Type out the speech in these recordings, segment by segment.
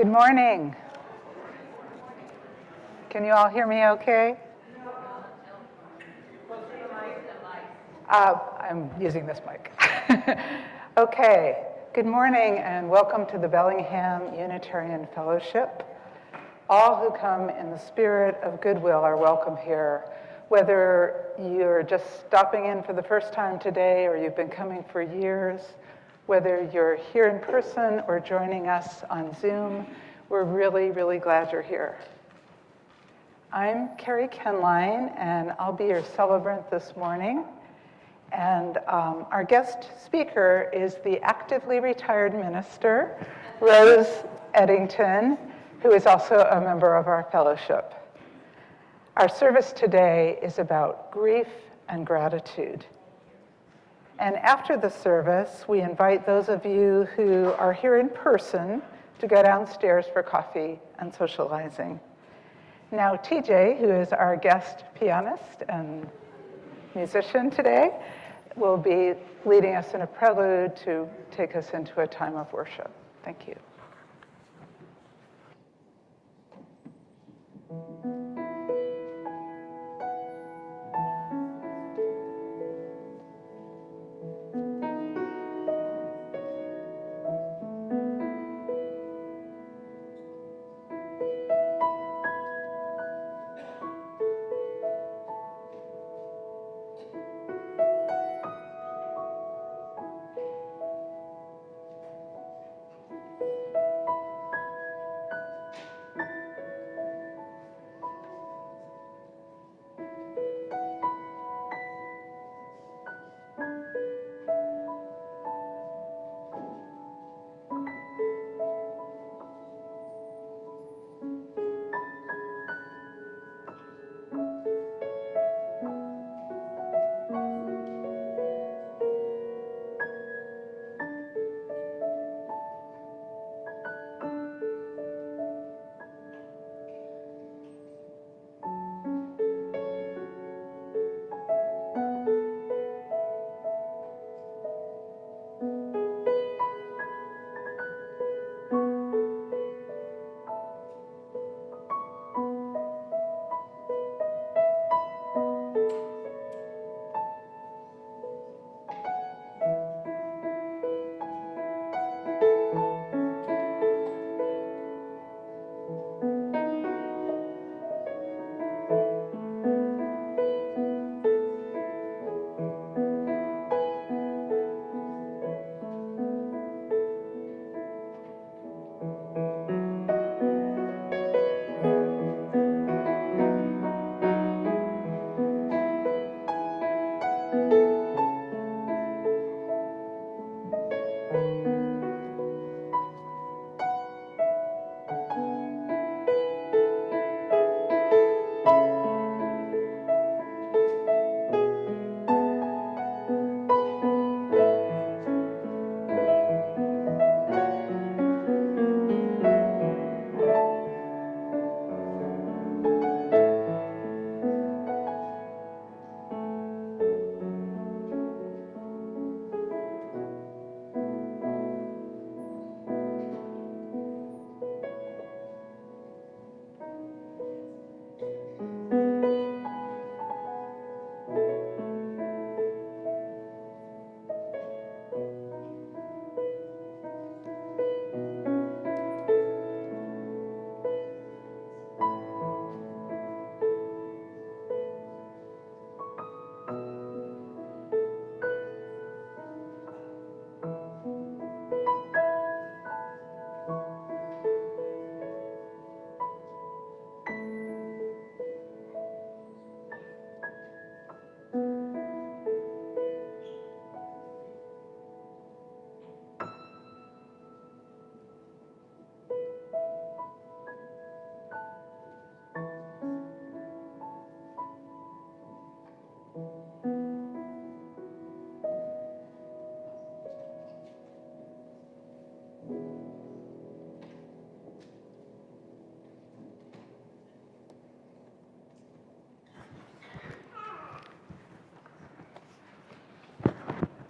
Good morning. Can you all hear me okay? I'm using this mic. Okay, good morning and welcome to the Bellingham Unitarian Fellowship. All who come in the spirit of goodwill are welcome here. Whether you're just stopping in for the first time today or you've been coming for years, whether you're here in person or joining us on Zoom, we're really, really glad you're here. I'm Carrie Kenline, and I'll be your celebrant this morning. And our guest speaker is the actively retired minister, Rose Edington, who is also a member of our fellowship. Our service today is about grief and gratitude. And after the service, we invite those of you who are here in person to go downstairs for coffee and socializing. Now, TJ, who is our guest pianist and musician today, will be leading us in a prelude to take us into a time of worship. Thank you.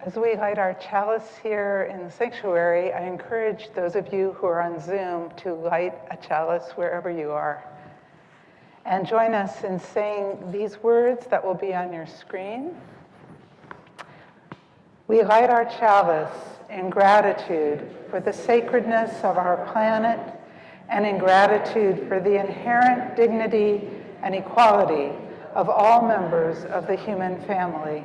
As we light our chalice here in the sanctuary, I encourage those of you who are on Zoom to light a chalice wherever you are. And join us in saying these words that will be on your screen. We light our chalice in gratitude for the sacredness of our planet and in gratitude for the inherent dignity and equality of all members of the human family.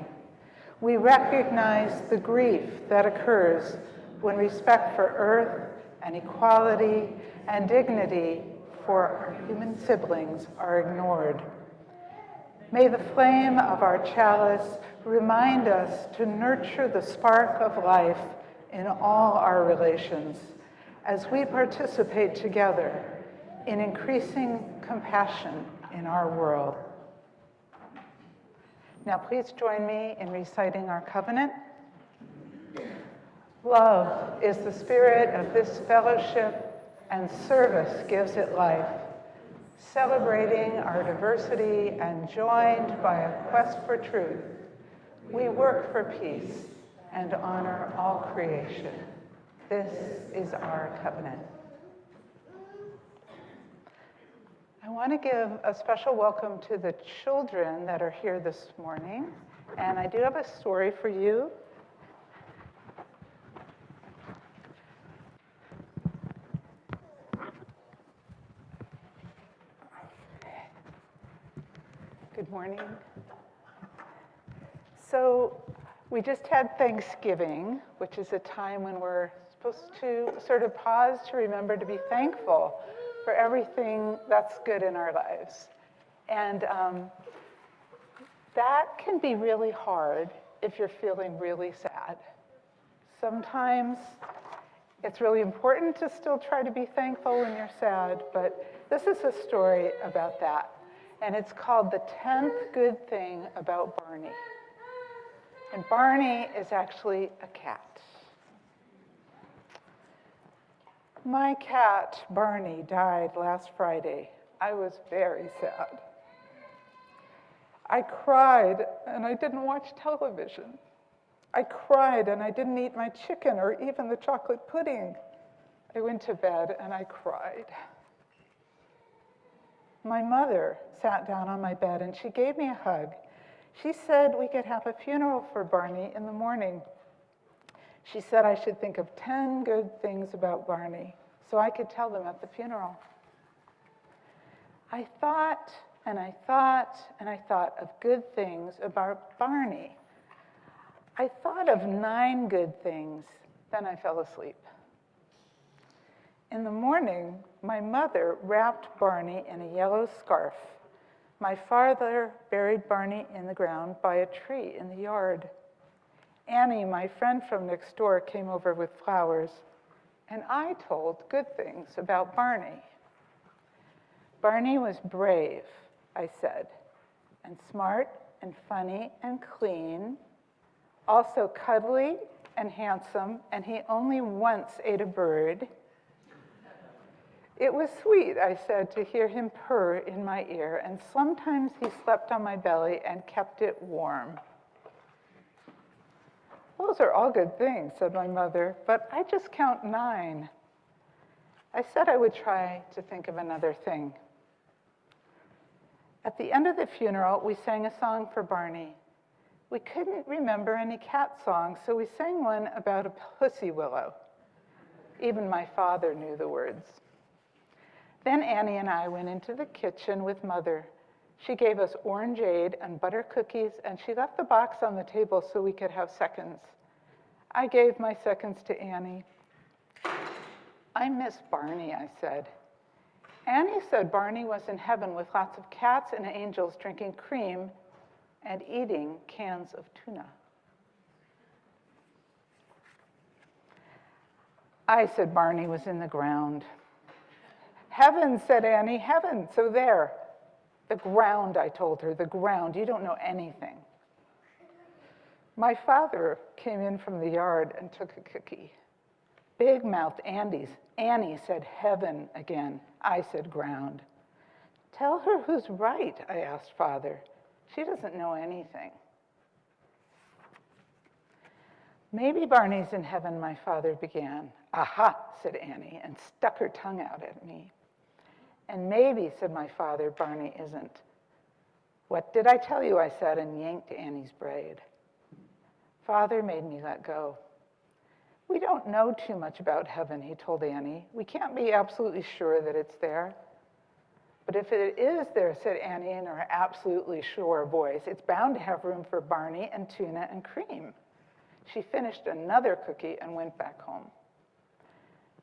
We recognize the grief that occurs when respect for Earth and equality and dignity for our human siblings are ignored. May the flame of our chalice remind us to nurture the spark of life in all our relations as we participate together in increasing compassion in our world. Now please join me in reciting our covenant. Love is the spirit of this fellowship, and service gives it life. Celebrating our diversity and joined by a quest for truth, we work for peace and honor all creation. This is our covenant. I want to give a special welcome to the children that are here this morning, and I do have a story for you. Good morning. So we just had Thanksgiving, which is a time when we're supposed to sort of pause to remember to be thankful for everything that's good in our lives. And that can be really hard if you're feeling really sad. Sometimes it's really important to still try to be thankful when you're sad, but this is a story about that. And it's called The 10th Good Thing About Barney. And Barney is actually a cat. My cat, Barney, died last Friday. I was very sad. I cried and I didn't watch television. I cried and I didn't eat my chicken or even the chocolate pudding. I went to bed and I cried. My mother sat down on my bed and she gave me a hug. She said we could have a funeral for Barney in the morning. She said I should think of 10 good things about Barney so I could tell them at the funeral. I thought and I thought and I thought of good things about Barney. I thought of 9 good things, then I fell asleep. In the morning, my mother wrapped Barney in a yellow scarf. My father buried Barney in the ground by a tree in the yard. Annie, my friend from next door, came over with flowers, and I told good things about Barney. Barney was brave, I said, and smart and funny and clean, also cuddly and handsome, and he only once ate a bird. It was sweet, I said, to hear him purr in my ear, and sometimes he slept on my belly and kept it warm. Those are all good things, said my mother, but I just count 9. I said I would try to think of another thing. At the end of the funeral, we sang a song for Barney. We couldn't remember any cat songs, so we sang one about a pussy willow. Even my father knew the words. Then Annie and I went into the kitchen with Mother. She gave us orangeade and butter cookies, and she left the box on the table so we could have seconds. I gave my seconds to Annie. I miss Barney, I said. Annie said Barney was in heaven with lots of cats and angels drinking cream and eating cans of tuna. I said Barney was in the ground. Heaven, said Annie, heaven, so there. The ground, I told her, the ground. You don't know anything. My father came in from the yard and took a cookie. Big-mouthed Annie said heaven again. I said ground. Tell her who's right, I asked Father. She doesn't know anything. Maybe Barney's in heaven, my father began. Aha, said Annie, and stuck her tongue out at me. And maybe, said my father, Barney isn't. What did I tell you, I said, and yanked Annie's braid. Father made me let go. We don't know too much about heaven, he told Annie. We can't be absolutely sure that it's there. But if it is there, said Annie in her absolutely sure voice, it's bound to have room for Barney and tuna and cream. She finished another cookie and went back home.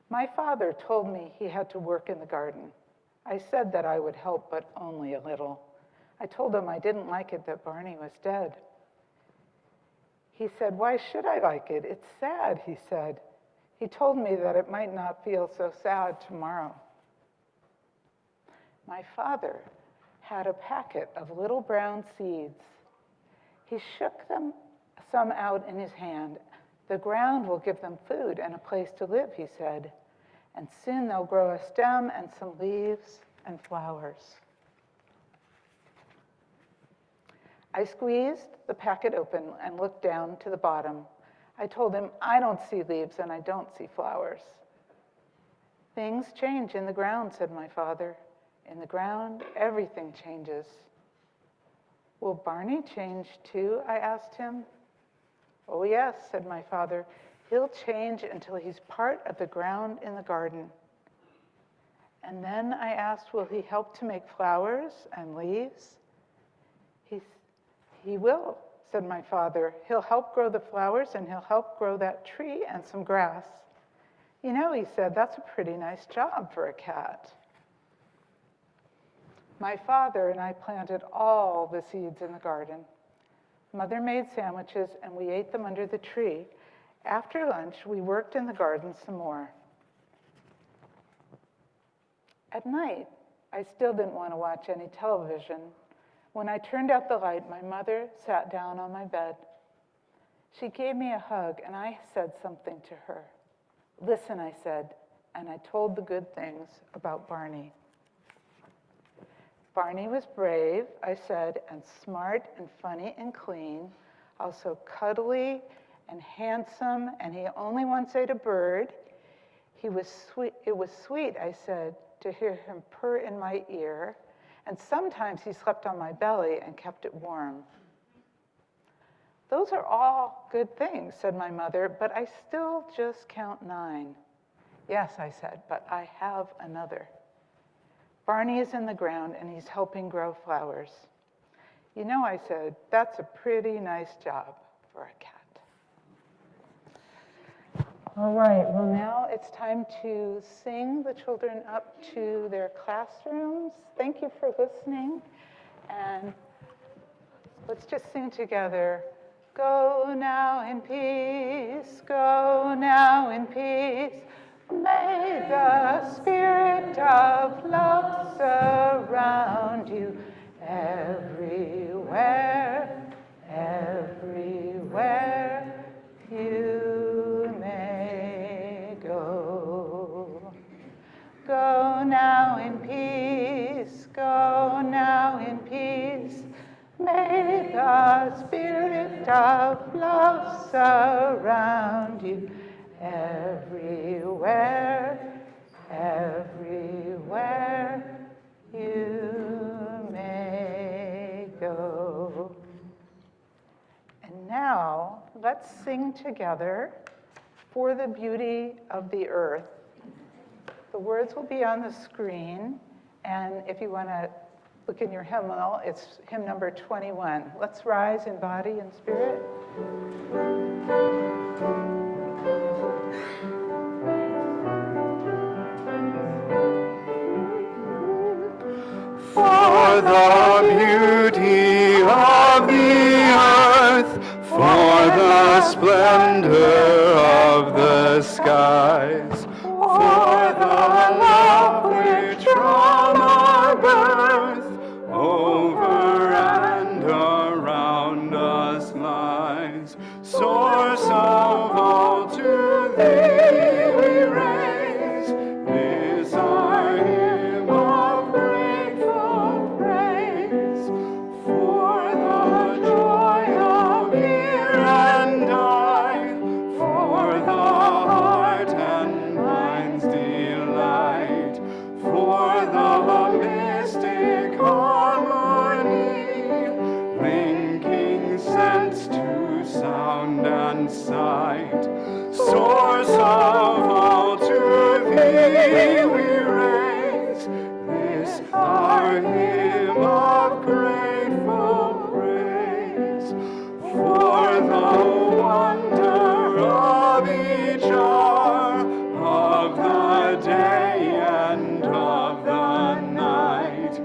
My father told me he had to work in the garden. I said that I would help, but only a little. I told him I didn't like it that Barney was dead. He said, why should I like it? It's sad, he said. He told me that it might not feel so sad tomorrow. My father had a packet of little brown seeds. He shook some out in his hand. The ground will give them food and a place to live, he said. And soon they'll grow a stem and some leaves and flowers. I squeezed the packet open and looked down to the bottom. I told him, I don't see leaves and I don't see flowers. Things change in the ground, said my father. In the ground, everything changes. Will Barney change too? I asked him. Oh yes, said my father. He'll change until he's part of the ground in the garden. And then I asked, will he help to make flowers and leaves? He will, said my father. He'll help grow the flowers and he'll help grow that tree and some grass. You know, he said, that's a pretty nice job for a cat. My father and I planted all the seeds in the garden. Mother made sandwiches and we ate them under the tree. After lunch, we worked in the garden some more. At night, I still didn't want to watch any television. When I turned out the light, my mother sat down on my bed. She gave me a hug, and I said something to her. Listen, I said, and I told the good things about Barney. Barney was brave, I said, and smart and funny and clean, also cuddly and handsome, and he only once ate a bird. He was sweet. It was sweet, I said, to hear him purr in my ear, and sometimes he slept on my belly and kept it warm. Those are all good things, said my mother, but I still just count 9. Yes, I said, but I have another. Barney is in the ground and he's helping grow flowers. You know, I said, that's a pretty nice job for a cat. All right, well now it's time to sing the children up to their classrooms. Thank you for listening. And let's just sing together. Go now in peace, go now in peace. May the spirit of love surround you everywhere, everywhere you may go. Go now in peace, go now in peace. May the spirit of love surround you everywhere, everywhere you may go. And now, let's sing together For the Beauty of the Earth. The words will be on the screen, and if you want to look in your hymnal, it's hymn number 21. Let's rise in body and spirit. For the beauty of the earth, for the splendor of the skies, for the love which from our birth over and around us lies, source of all to thee we raise this our hymn of grateful praise, for the joy of here and I, sense to sound and sight. Source of all, to thee we raise this our hymn of grateful praise. For the wonder of each hour of the day and of the night,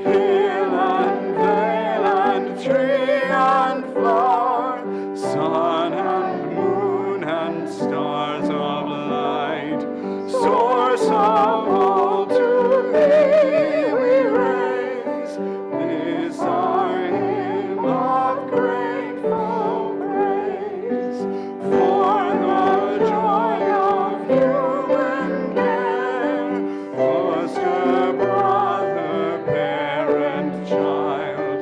hill and vale and tree and flower, sun and moon and stars of light, source of all, to thee we raise this our hymn of grateful praise. For the joy of human care, foster brother, parent, child,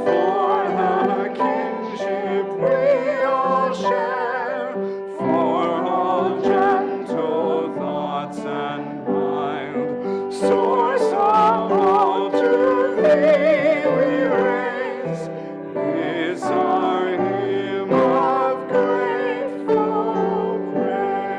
for the kinship we all share, for all gentle thoughts and mild, source of all, to thee we raise is our hymn of grateful praise.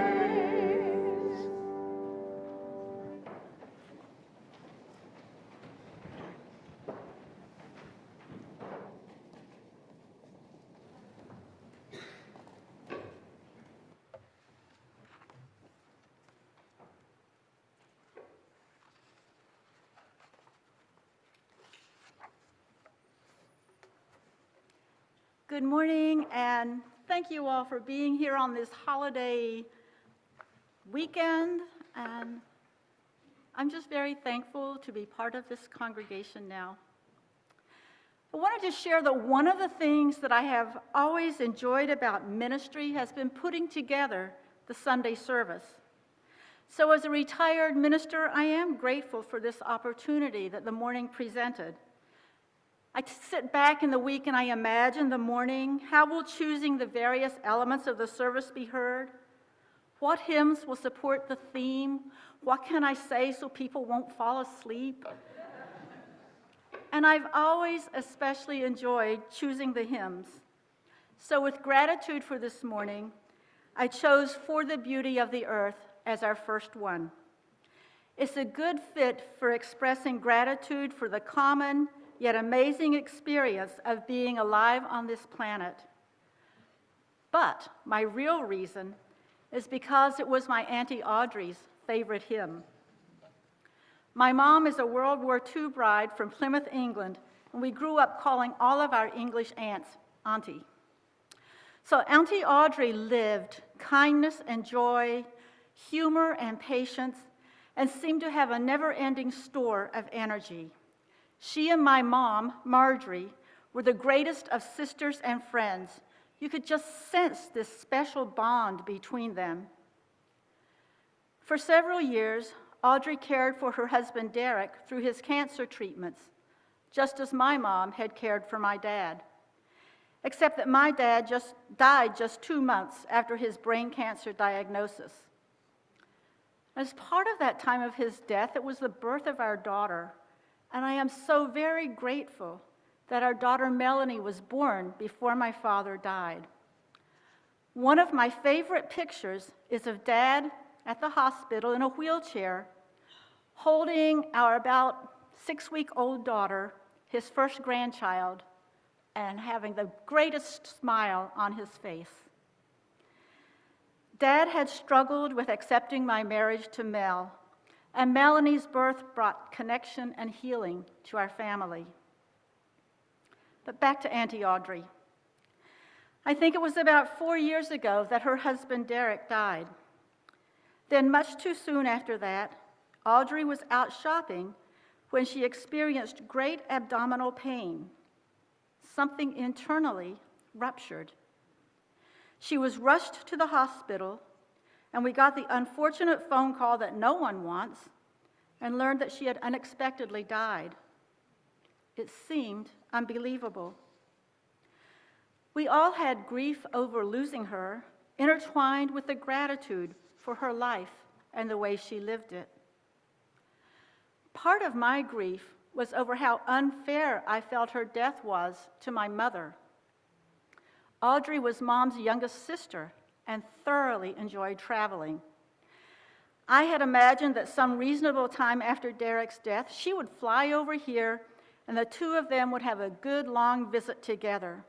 Good morning, and thank you all for being here on this holiday weekend. And I'm just very thankful to be part of this congregation now. I wanted to share that one of the things that I have always enjoyed about ministry has been putting together the Sunday service. So as a retired minister, I am grateful for this opportunity that the morning presented. I sit back in the week and I imagine the morning. How will choosing the various elements of the service be heard? What hymns will support the theme? What can I say so people won't fall asleep? And I've always especially enjoyed choosing the hymns. So with gratitude for this morning, I chose For the Beauty of the Earth as our first one. It's a good fit for expressing gratitude for the common yet amazing experience of being alive on this planet. But my real reason is because it was my Auntie Audrey's favorite hymn. My mom is a World War II bride from Plymouth, England, and we grew up calling all of our English aunts Auntie. So Auntie Audrey lived kindness and joy, humor and patience, and seemed to have a never-ending store of energy. She and my mom, Marjorie, were the greatest of sisters and friends. You could just sense this special bond between them. For several years, Audrey cared for her husband Derek through his cancer treatments, just as my mom had cared for my dad. Except that my dad died just 2 months after his brain cancer diagnosis. As part of that time of his death, it was the birth of our daughter. And I am so very grateful that our daughter Melanie was born before my father died. One of my favorite pictures is of Dad at the hospital in a wheelchair, holding our about 6-week-old daughter, his first grandchild, and having the greatest smile on his face. Dad had struggled with accepting my marriage to Mel, and Melanie's birth brought connection and healing to our family. But back to Auntie Audrey. I think it was about 4 years ago that her husband Derek died. Then much too soon after that, Audrey was out shopping when she experienced great abdominal pain. Something internally ruptured. She was rushed to the hospital, and we got the unfortunate phone call that no one wants and learned that she had unexpectedly died. It seemed unbelievable. We all had grief over losing her, intertwined with the gratitude for her life and the way she lived it. Part of my grief was over how unfair I felt her death was to my mother. Audrey was Mom's youngest sister and thoroughly enjoyed traveling. I had imagined that some reasonable time after Derek's death, she would fly over here and the two of them would have a good long visit together.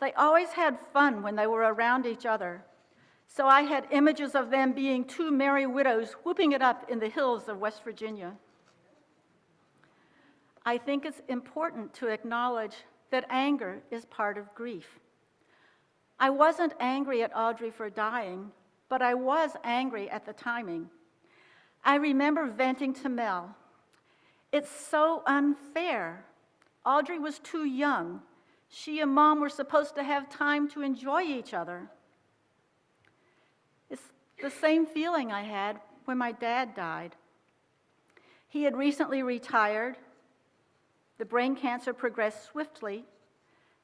They always had fun when they were around each other, so I had images of them being two merry widows whooping it up in the hills of West Virginia. I think it's important to acknowledge that anger is part of grief. I wasn't angry at Audrey for dying, but I was angry at the timing. I remember venting to Mel, "It's so unfair. Audrey was too young. She and Mom were supposed to have time to enjoy each other." It's the same feeling I had when my dad died. He had recently retired. The brain cancer progressed swiftly,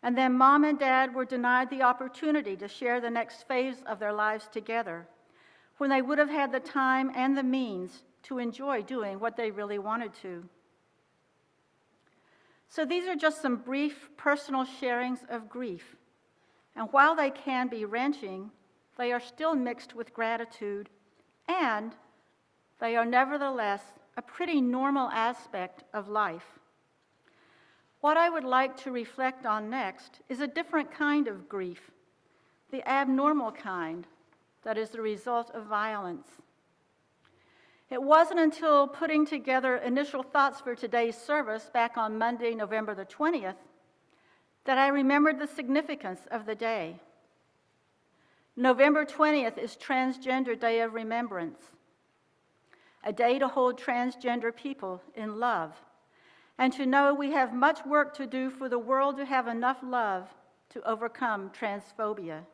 and then Mom and Dad were denied the opportunity to share the next phase of their lives together, when they would have had the time and the means to enjoy doing what they really wanted to. So these are just some brief personal sharings of grief, and while they can be wrenching, they are still mixed with gratitude, and they are nevertheless a pretty normal aspect of life. What I would like to reflect on next is a different kind of grief, the abnormal kind that is the result of violence. It wasn't until putting together initial thoughts for today's service back on Monday, November the 20th, that I remembered the significance of the day. November 20th is Transgender Day of Remembrance, a day to hold transgender people in love, and to know we have much work to do for the world to have enough love to overcome transphobia.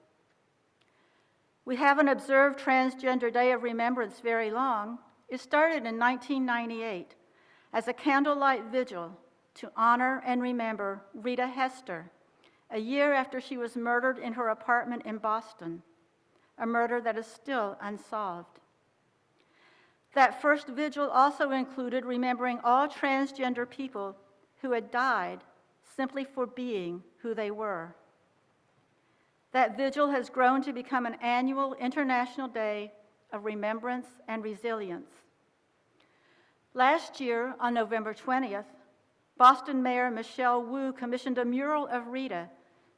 We haven't observed Transgender Day of Remembrance very long. It started in 1998 as a candlelight vigil to honor and remember Rita Hester, a year after she was murdered in her apartment in Boston, a murder that is still unsolved. That first vigil also included remembering all transgender people who had died simply for being who they were. That vigil has grown to become an annual International Day of Remembrance and Resilience. Last year, on November 20th, Boston Mayor Michelle Wu commissioned a mural of Rita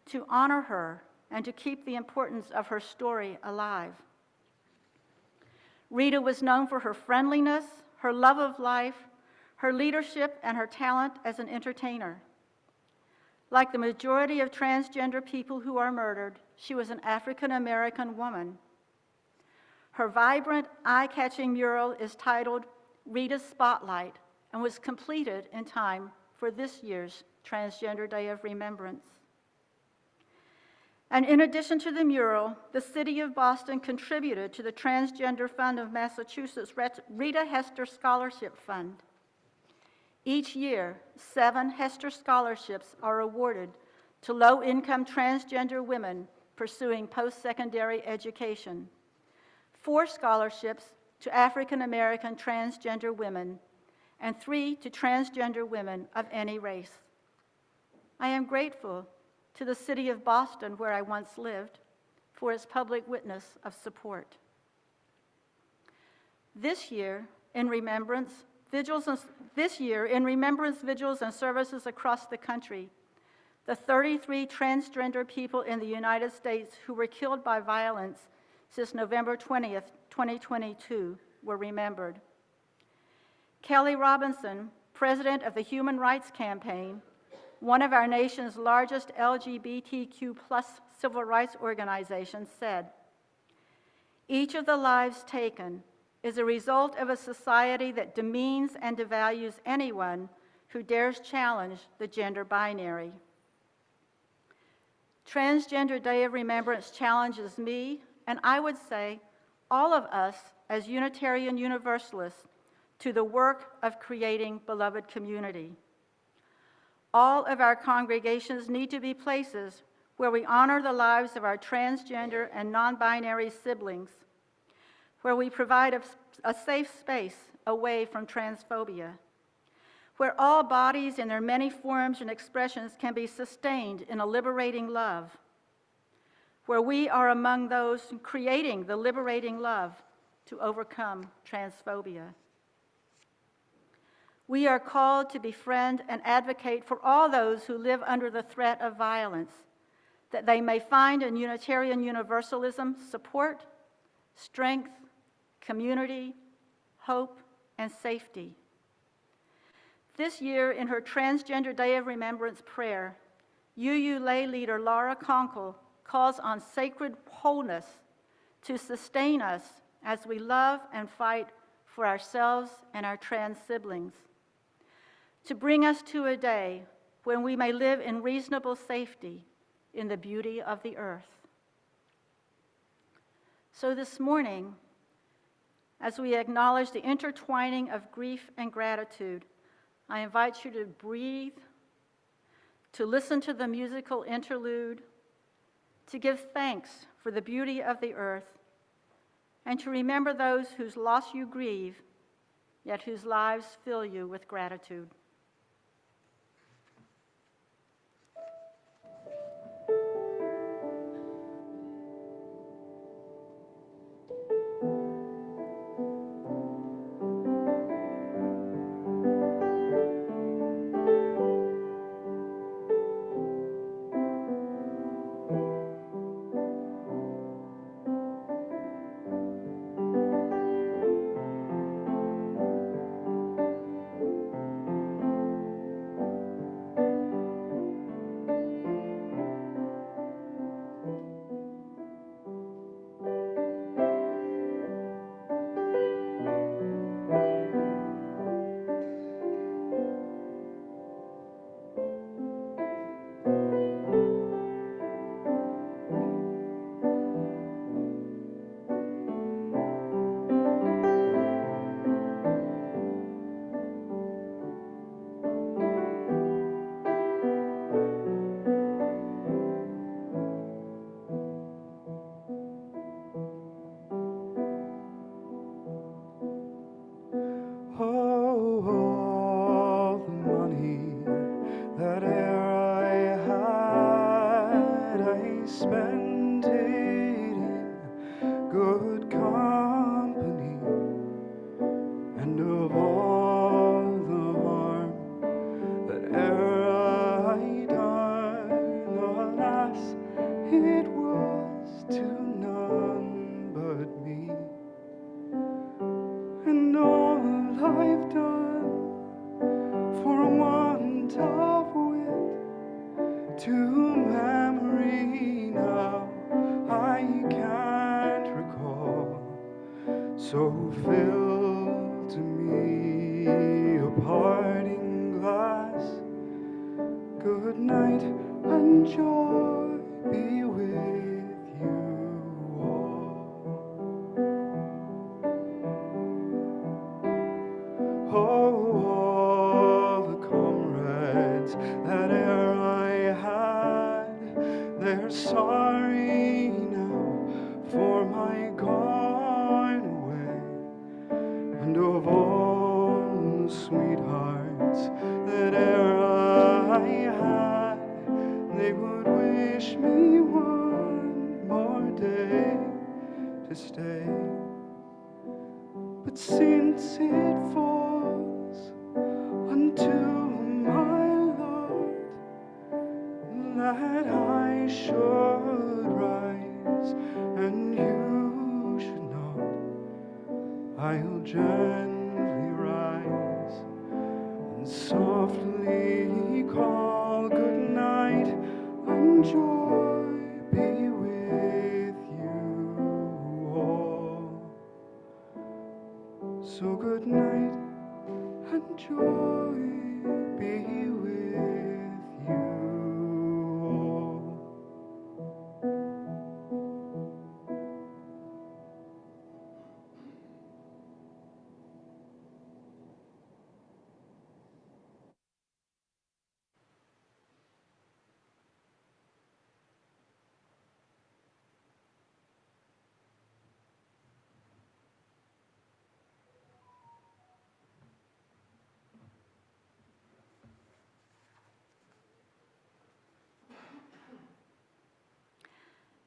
to honor her and to keep the importance of her story alive. Rita was known for her friendliness, her love of life, her leadership, and her talent as an entertainer. Like the majority of transgender people who are murdered, she was an African-American woman. Her vibrant, eye-catching mural is titled Rita's Spotlight and was completed in time for this year's Transgender Day of Remembrance. And in addition to the mural, the City of Boston contributed to the Transgender Fund of Massachusetts' Rita Hester Scholarship Fund. Each year, 7 Hester Scholarships are awarded to low-income transgender women pursuing post-secondary education, 4 scholarships to African-American transgender women, and 3 to transgender women of any race. I am grateful to the City of Boston, where I once lived, for its public witness of support. This year, in remembrance vigils and services across the country, the 33 transgender people in the United States who were killed by violence since November 20th, 2022, were remembered. Kelly Robinson, president of the Human Rights Campaign, one of our nation's largest LGBTQ+ civil rights organizations, said, "Each of the lives taken is a result of a society that demeans and devalues anyone who dares challenge the gender binary." Transgender Day of Remembrance challenges me, and I would say all of us as Unitarian Universalists, to the work of creating beloved community. All of our congregations need to be places where we honor the lives of our transgender and non-binary siblings, where we provide a safe space away from transphobia, where all bodies in their many forms and expressions can be sustained in a liberating love, where we are among those creating the liberating love to overcome transphobia. We are called to befriend and advocate for all those who live under the threat of violence, that they may find in Unitarian Universalism support, strength, community, hope, and safety. This year, in her Transgender Day of Remembrance prayer, UU lay leader Laura Conkle calls on sacred wholeness to sustain us as we love and fight for ourselves and our trans siblings, to bring us to a day when we may live in reasonable safety in the beauty of the earth. So this morning, as we acknowledge the intertwining of grief and gratitude, I invite you to breathe, to listen to the musical interlude, to give thanks for the beauty of the earth, and to remember those whose loss you grieve, yet whose lives fill you with gratitude.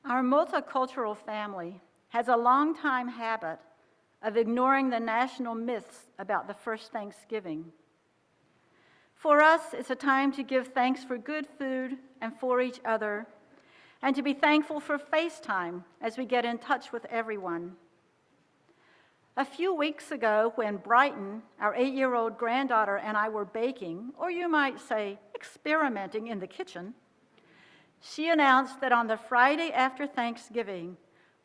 Our multicultural family has a long-time habit of ignoring the national myths about the first Thanksgiving. For us, it's a time to give thanks for good food and for each other, and to be thankful for FaceTime as we get in touch with everyone. A few weeks ago, when Brighton, our 8-year-old granddaughter, and I were baking, or you might say experimenting in the kitchen, she announced that on the Friday after Thanksgiving,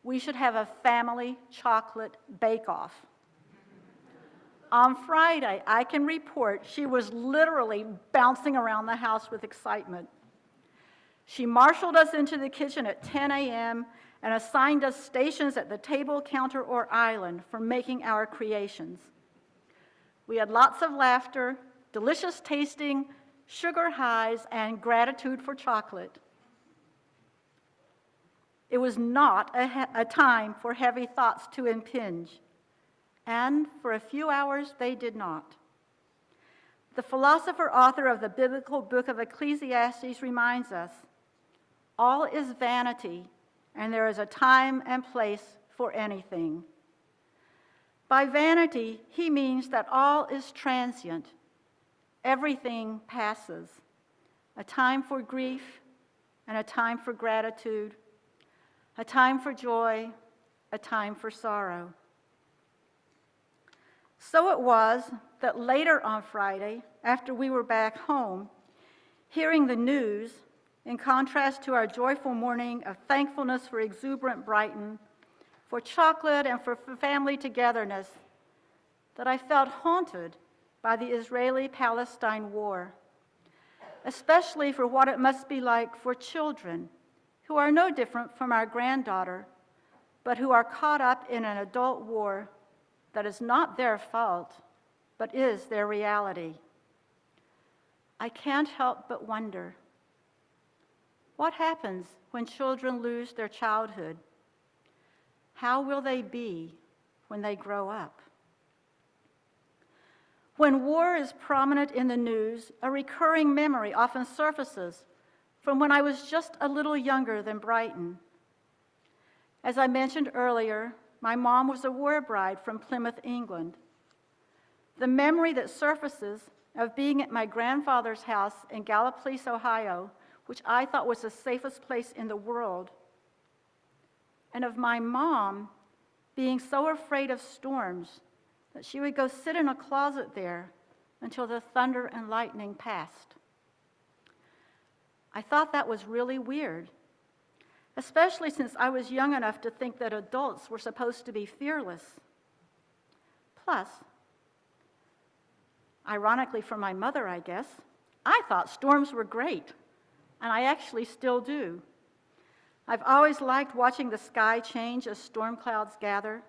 we should have a family chocolate bake-off. On Friday, I can report she was literally bouncing around the house with excitement. She marshaled us into the kitchen at 10 a.m. and assigned us stations at the table, counter, or island for making our creations. We had lots of laughter, delicious tasting, sugar highs, and gratitude for chocolate. It was not a time for heavy thoughts to impinge, and for a few hours they did not. The philosopher author of the biblical book of Ecclesiastes reminds us, all is vanity, and there is a time and place for anything. By vanity, he means that all is transient. Everything passes. A time for grief and a time for gratitude, a time for joy, a time for sorrow. So it was that later on Friday, after we were back home, hearing the news, in contrast to our joyful morning of thankfulness for exuberant Brighton, for chocolate and for family togetherness, that I felt haunted by the Israeli-Palestine war, especially for what it must be like for children who are no different from our granddaughter, but who are caught up in an adult war that is not their fault, but is their reality. I can't help but wonder, what happens when children lose their childhood? How will they be when they grow up? When war is prominent in the news, a recurring memory often surfaces from when I was just a little younger than Brighton. As I mentioned earlier, my mom was a war bride from Plymouth, England. The memory that surfaces of being at my grandfather's house in Gallipolis, Ohio, which I thought was the safest place in the world, and of my mom being so afraid of storms that she would go sit in a closet there until the thunder and lightning passed. I thought that was really weird, especially since I was young enough to think that adults were supposed to be fearless. Plus, ironically for my mother, I guess, I thought storms were great, and I actually still do. I've always liked watching the sky change as storm clouds gather.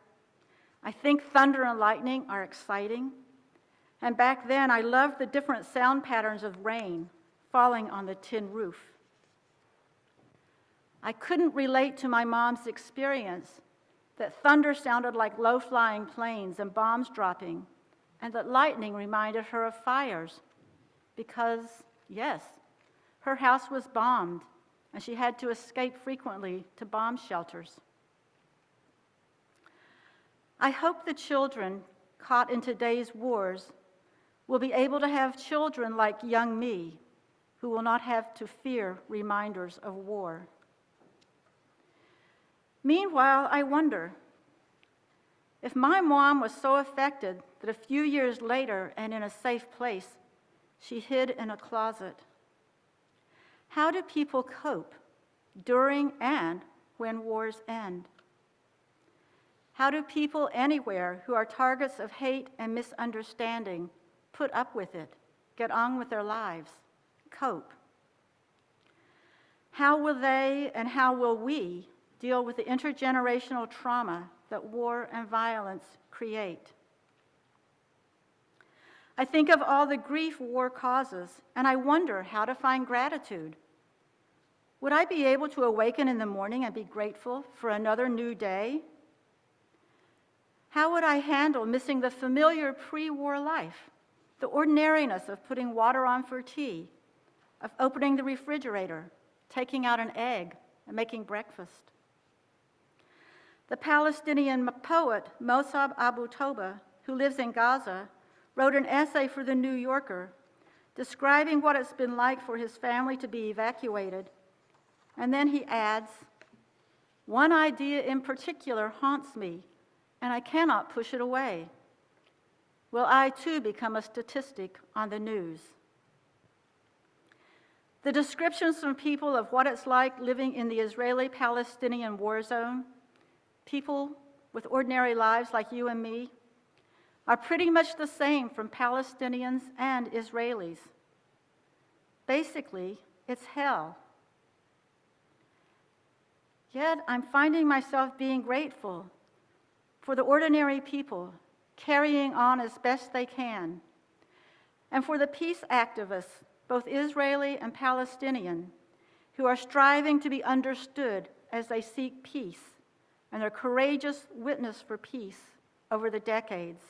I think thunder and lightning are exciting, and back then I loved the different sound patterns of rain falling on the tin roof. I couldn't relate to my mom's experience that thunder sounded like low-flying planes and bombs dropping, and that lightning reminded her of fires, because, yes, her house was bombed, and she had to escape frequently to bomb shelters. I hope the children caught in today's wars will be able to have children like young me, who will not have to fear reminders of war. Meanwhile, I wonder, if my mom was so affected that a few years later and in a safe place, she hid in a closet, how do people cope during and when wars end? How do people anywhere who are targets of hate and misunderstanding put up with it, get on with their lives, cope? How will they and how will we deal with the intergenerational trauma that war and violence create? I think of all the grief war causes, and I wonder how to find gratitude. Would I be able to awaken in the morning and be grateful for another new day? How would I handle missing the familiar pre-war life, the ordinariness of putting water on for tea, of opening the refrigerator, taking out an egg, and making breakfast? The Palestinian poet Mossab Abu Toba, who lives in Gaza, wrote an essay for The New Yorker describing what it's been like for his family to be evacuated. And then he adds, "One idea in particular haunts me, and I cannot push it away. Will I too become a statistic on the news?" The descriptions from people of what it's like living in the Israeli-Palestinian war zone, people with ordinary lives like you and me, are pretty much the same from Palestinians and Israelis. Basically, it's hell. Yet I'm finding myself being grateful for the ordinary people carrying on as best they can, and for the peace activists, both Israeli and Palestinian, who are striving to be understood as they seek peace and their courageous witness for peace over the decades.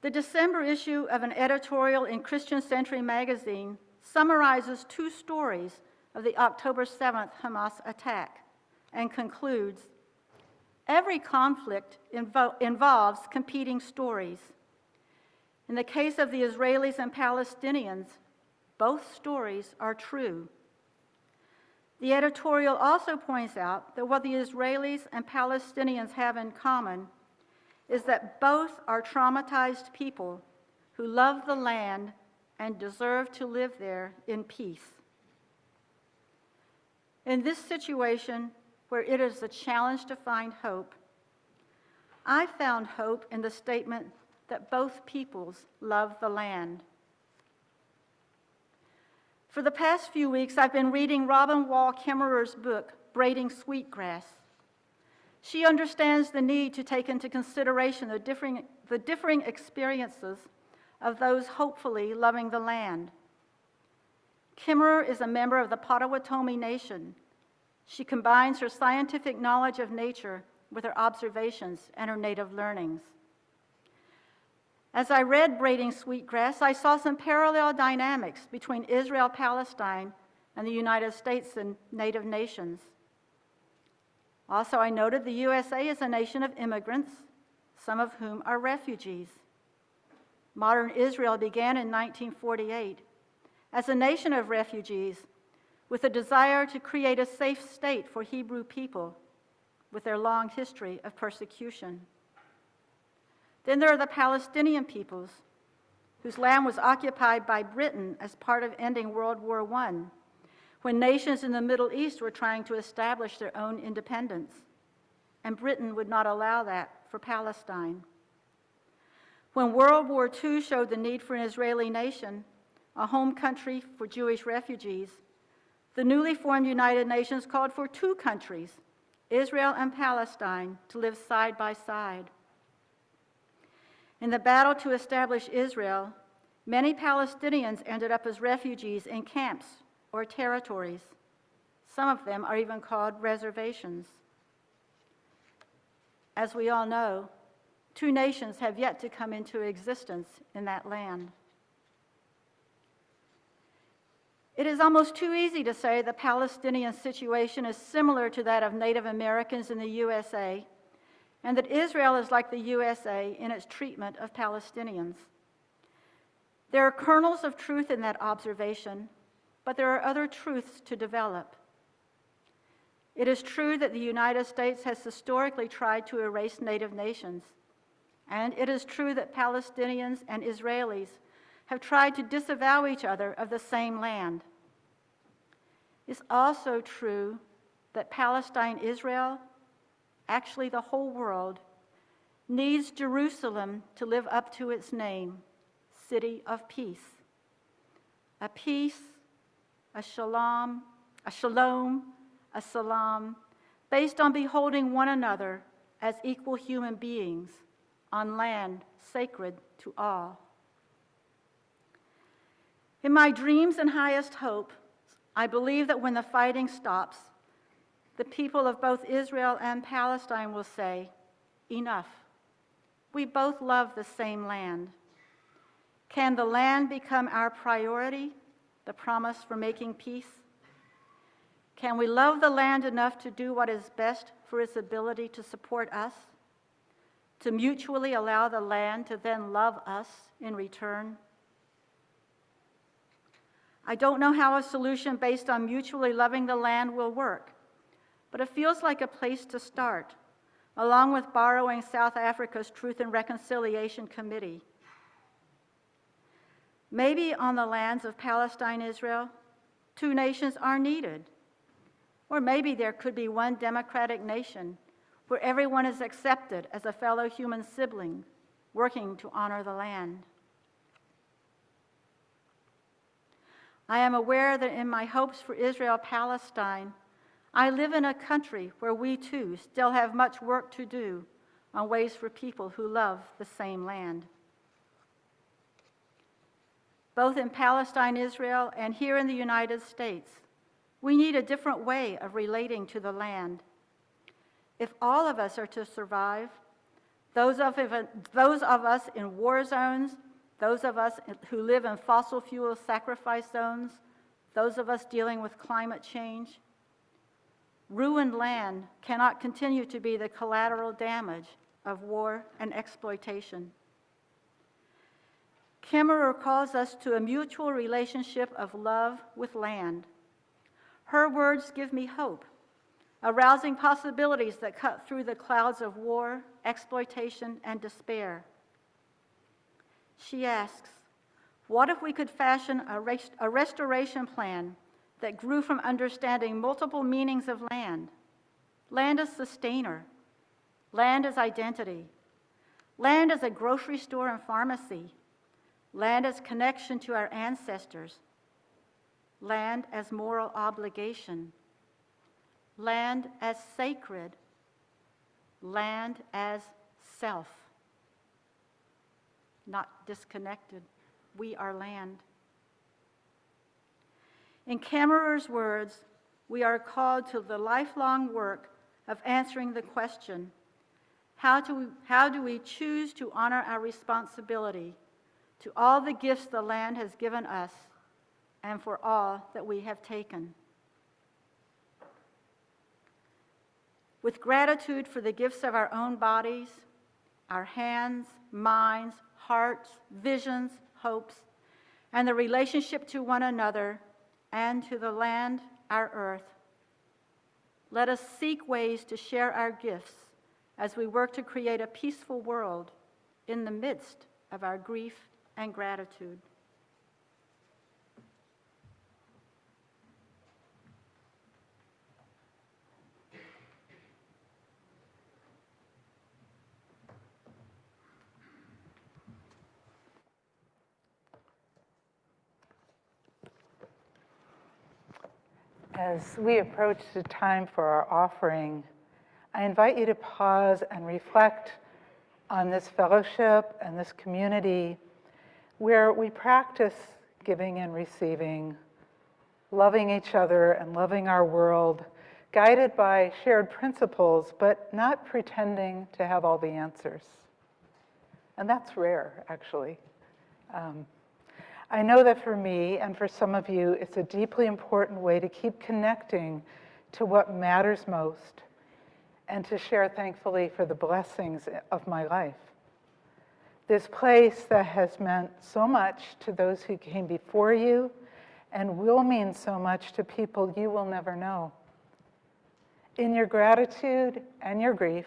The December issue of an editorial in Christian Century magazine summarizes 2 stories of the October 7th Hamas attack and concludes, "Every conflict involves competing stories. In the case of the Israelis and Palestinians, both stories are true." The editorial also points out that what the Israelis and Palestinians have in common is that both are traumatized people who love the land and deserve to live there in peace. In this situation, where it is a challenge to find hope, I found hope in the statement that both peoples love the land. For the past few weeks, I've been reading Robin Wall Kimmerer's book, Braiding Sweetgrass. She understands the need to take into consideration the differing experiences of those hopefully loving the land. Kimmerer is a member of the Potawatomi Nation. She combines her scientific knowledge of nature with her observations and her native learnings. As I read Braiding Sweetgrass, I saw some parallel dynamics between Israel, Palestine, and the United States and native nations. Also, I noted the USA is a nation of immigrants, some of whom are refugees. Modern Israel began in 1948 as a nation of refugees with a desire to create a safe state for Hebrew people with their long history of persecution. Then there are the Palestinian peoples, whose land was occupied by Britain as part of ending World War I, when nations in the Middle East were trying to establish their own independence, and Britain would not allow that for Palestine. When World War II showed the need for an Israeli nation, a home country for Jewish refugees, the newly formed United Nations called for 2 countries, Israel and Palestine, to live side by side. In the battle to establish Israel, many Palestinians ended up as refugees in camps or territories. Some of them are even called reservations. As we all know, 2 nations have yet to come into existence in that land. It is almost too easy to say the Palestinian situation is similar to that of Native Americans in the USA, and that Israel is like the USA in its treatment of Palestinians. There are kernels of truth in that observation, but there are other truths to develop. It is true that the United States has historically tried to erase native nations, and it is true that Palestinians and Israelis have tried to disavow each other of the same land. It's also true that Palestine, Israel, actually the whole world, needs Jerusalem to live up to its name, City of Peace. A peace, a shalom, a salam, based on beholding one another as equal human beings on land sacred to all. In my dreams and highest hope, I believe that when the fighting stops, the people of both Israel and Palestine will say, "Enough. We both love the same land. Can the land become our priority, the promise for making peace? Can we love the land enough to do what is best for its ability to support us? To mutually allow the land to then love us in return? I don't know how a solution based on mutually loving the land will work, but it feels like a place to start, along with borrowing South Africa's Truth and Reconciliation Committee. Maybe on the lands of Palestine, Israel, two nations are needed. Or maybe there could be one democratic nation where everyone is accepted as a fellow human sibling, working to honor the land. I am aware that in my hopes for Israel-Palestine, I live in a country where we too still have much work to do on ways for people who love the same land. Both in Palestine, Israel, and here in the United States, we need a different way of relating to the land. If all of us are to survive, those of us in war zones, those of us who live in fossil fuel sacrifice zones, those of us dealing with climate change, ruined land cannot continue to be the collateral damage of war and exploitation. Kimmerer calls us to a mutual relationship of love with land. Her words give me hope, arousing possibilities that cut through the clouds of war, exploitation, and despair. She asks, what if we could fashion a restoration plan that grew from understanding multiple meanings of land? Land as sustainer, land as identity, land as a grocery store and pharmacy, land as connection to our ancestors, land as moral obligation, land as sacred, land as self. Not disconnected. We are land. In Kimmerer's words, we are called to the lifelong work of answering the question, how do we choose to honor our responsibility to all the gifts the land has given us and for all that we have taken? With gratitude for the gifts of our own bodies, our hands, minds, hearts, visions, hopes, and the relationship to one another and to the land, our earth, let us seek ways to share our gifts as we work to create a peaceful world in the midst of our grief and gratitude. As we approach the time for our offering, I invite you to pause and reflect on this fellowship and this community where we practice giving and receiving, loving each other and loving our world, guided by shared principles, but not pretending to have all the answers. And that's rare, actually. I know that for me and for some of you, it's a deeply important way to keep connecting to what matters most and to share thankfully for the blessings of my life. This place that has meant so much to those who came before you and will mean so much to people you will never know. In your gratitude and your grief,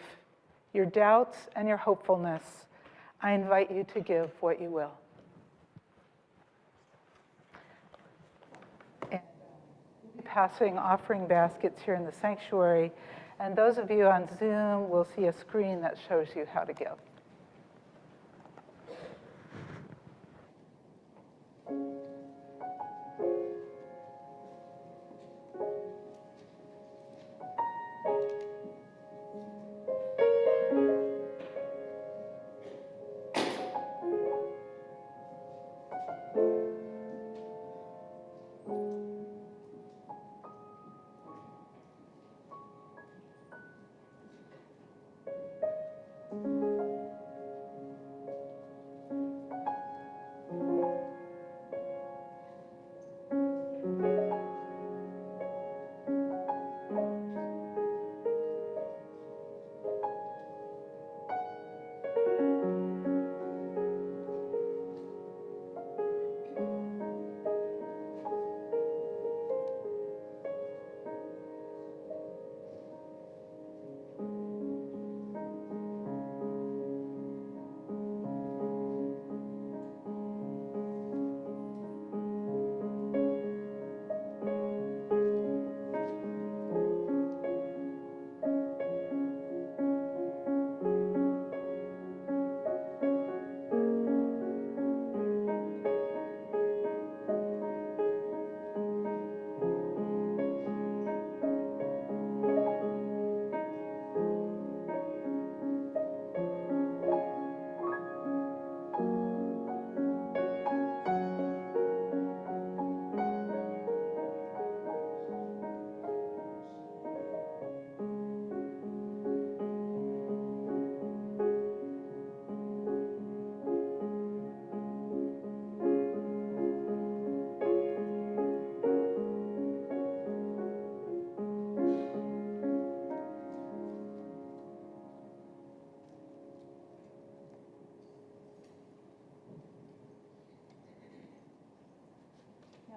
your doubts and your hopefulness, I invite you to give what you will. And passing offering baskets here in the sanctuary, and those of you on Zoom will see a screen that shows you how to give.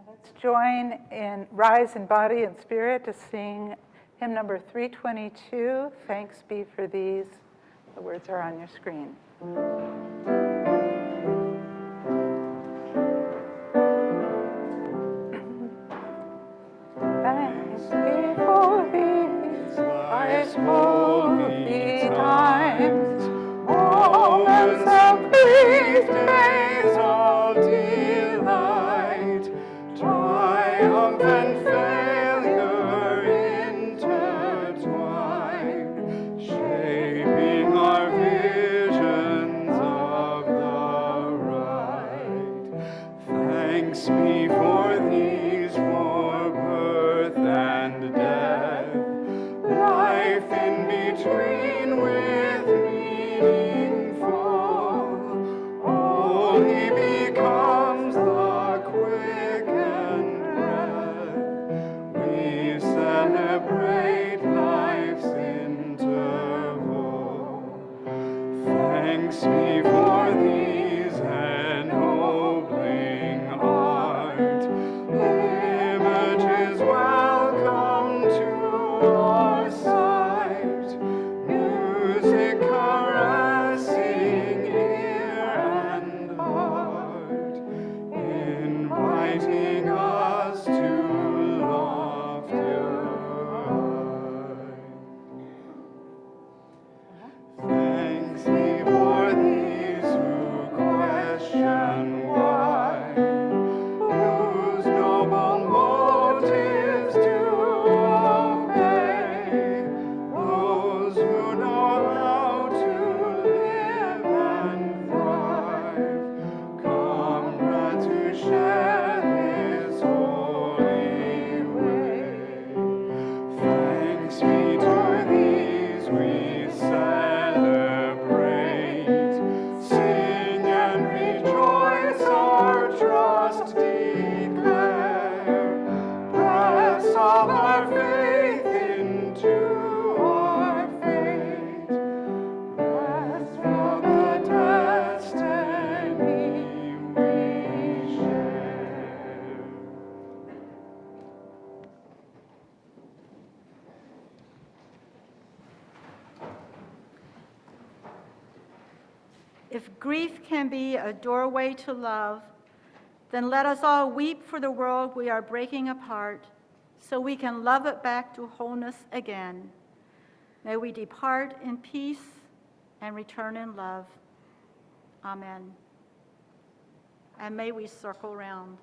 Let's join in Rise in Body and Spirit to sing hymn number 322, Thanks Be for These. The words are on your screen. Thanks be for these, life's holy times, moments of grief, days of delight, triumph and failure intertwine, shaping our visions of the right. Thanks be for these, for birth and death, life in between with meaningful, only becomes the quickened breath. We celebrate life's interval. Thanks be for these ennobling art, images welcome to our sight, music caressing ear and heart, inviting us to loftier heights. Thanks be for these who question why, use noble motives to obey, those who know how to live and thrive, comrade to share this holy way. Thanks be to these we celebrate, sing and rejoice, our trust declare, press all our faith into our fate, rest for the destiny we share. If grief can be a doorway to love, then let us all weep for the world we are breaking apart, so we can love it back to wholeness again. May we depart in peace and return in love. Amen. And may we circle round.